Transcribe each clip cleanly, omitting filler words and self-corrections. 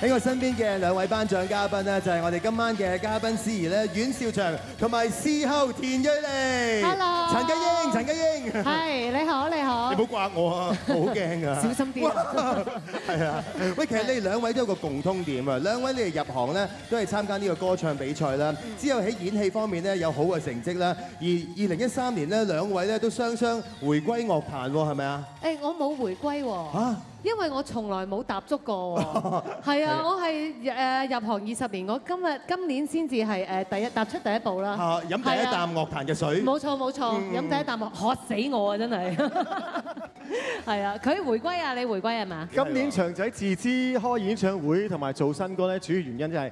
喺我身邊嘅兩位頒獎嘉賓呢，就係我哋今晚嘅嘉賓司儀咧，阮兆祥同埋視后田蕊妮。Hello， 陳家英，陳家英。係，你好，你好。你唔好刮我啊，我好驚啊！小心啲。係啊，喂，其實你哋兩位都有個共通點啊，兩位你哋入行咧都係參加呢個歌唱比賽啦，之後喺演戲方面咧有好嘅成績啦，而2013年咧兩位咧都雙雙回歸樂壇喎，係咪啊？誒，我冇回歸喎。嚇！因為我從來冇踏足過喎。係啊，我係入行20年，我今年先至係踏出第一步啦。嚇！飲第一啖樂壇嘅水。冇錯冇錯，飲第一啖渴死我啊！真係。係啊，佢回歸啊，你回歸係嘛？今年長仔自資開演唱會同埋做新歌咧，主要原因就係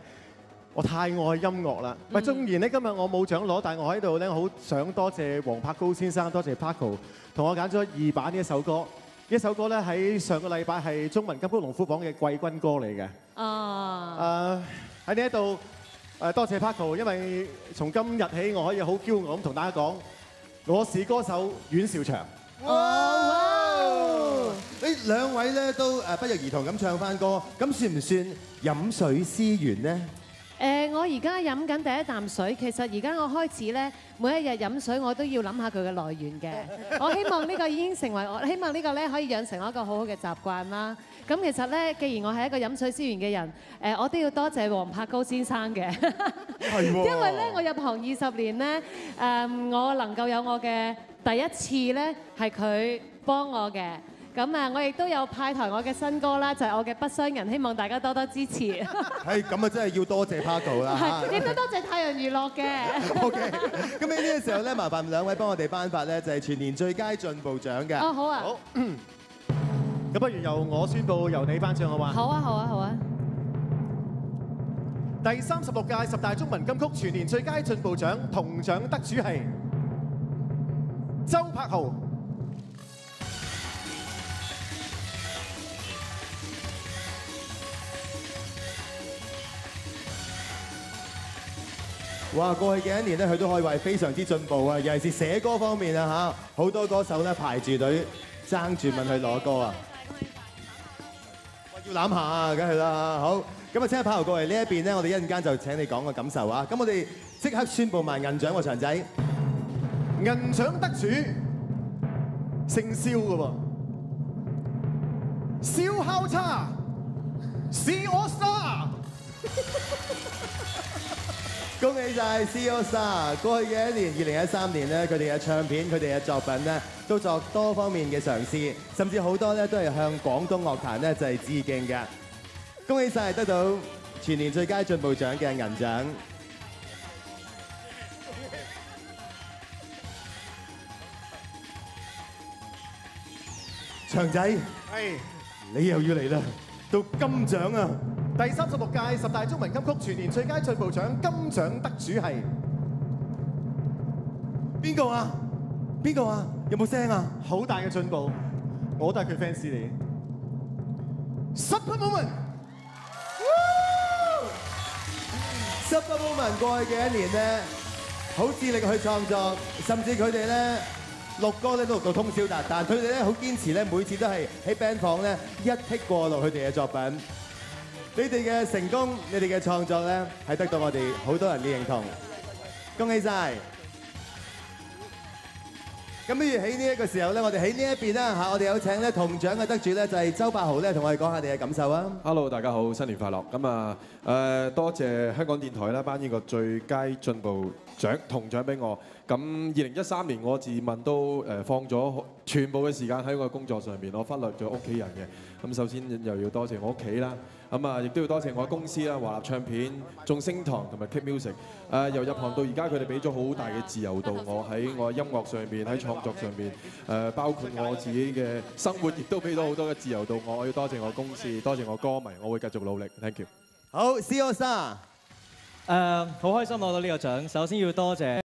我太愛音樂啦。喂，縱然咧今日我冇獎攞，但係我喺度咧好想多謝黃柏高先生，多謝 Paco 同我揀咗二版呢一首歌。呢一首歌咧喺上個禮拜係中文金曲龍虎榜嘅季軍歌嚟嘅。哦。喺呢一度多謝 Paco， 因為從今日起我可以好驕傲咁同大家講，我是歌手阮兆祥。哇！呢兩位咧都不約而同咁唱翻歌，咁算唔算飲水思源呢？我而家飲緊第一啖水，其實而家我開始咧，每一日飲水我都要諗下佢嘅來源嘅。我希望呢個已經成為我希望呢個咧可以養成我一個好好嘅習慣啦。咁其實咧，既然我係一個飲水思源嘅人，我都要多謝黃柏高先生嘅。係喎。因為咧，我入行20年咧，我能夠有我嘅第一次咧，係佢幫我嘅。咁啊，我亦都有派台我嘅新歌啦，就係我嘅《不傷人》，希望大家多多支持。係咁啊，真係要多謝 Paco 啦。係，亦都多謝太陽娛樂嘅。OK，咁喺呢個時候咧，麻煩兩位幫我哋頒發咧，就係全年最佳進步獎嘅。哦，好啊。好。咁不如由我宣佈，由你頒獎好嗎？好啊，好啊，好啊。第36屆10大中文金曲全年最佳進步獎銅獎得主係周柏豪。哇！過去嘅一年咧，佢都可以話係非常之進步啊！尤其是寫歌方面啊嚇，好多歌手咧排住隊爭住問佢攞歌啊！要攬下啊，梗係啦！好，咁啊，請阿柏豪過嚟呢一邊咧，我哋一陣間就請你講個感受啊！咁我哋即刻宣佈埋銀獎喎，祥仔。銀獎得主姓蕭嘅喎，燒烤叉是我沙。恭喜晒 C AllStar！ 過去嘅一年2013年咧，佢哋嘅唱片、佢哋嘅作品咧，都作多方面嘅嘗試，甚至好多咧都係向廣東樂壇咧就係致敬嘅。恭喜晒得到全年最佳進步獎嘅銀獎。祥仔，係你又要嚟啦，到金獎啊！第36屆10大中文金曲全年最佳進步獎金獎得主係邊個啊？邊個啊？有冇聲啊？好大嘅進步，我都係佢 fans 嚟。Super Moment，Super Moment 過去嘅一年咧，好致力去創作，甚至佢哋咧錄歌咧都錄到通宵達旦，佢哋咧好堅持咧，每次都係喺 band 房咧一剔過錄佢哋嘅作品。你哋嘅成功，你哋嘅創作咧，係得到我哋好多人嘅認同，恭喜晒！咁不如喺呢一個時候咧，我哋喺呢一邊啦嚇，我哋有請咧銅獎嘅得主咧，就係周柏豪咧，同我哋講下你嘅感受啊 ！Hello， 大家好，新年快樂！咁啊多謝香港電台啦，頒呢個最佳進步獎銅獎俾我。咁2013年我自問都放咗全部嘅時間喺我嘅工作上面，我忽略咗屋企人嘅。咁首先又要多謝我屋企啦，咁啊亦都要多謝我公司啦，華納唱片、眾星堂同埋 Keep Music。由入行到而家，佢哋俾咗好大嘅自由度我喺我音樂上面，喺創作上面，包括我自己嘅生活，亦都俾到好多嘅自由度我。我要多謝我公司，多謝我歌迷，我會繼續努力。Thank you。好，C AllStar。好開心攞到呢個獎，首先要多謝。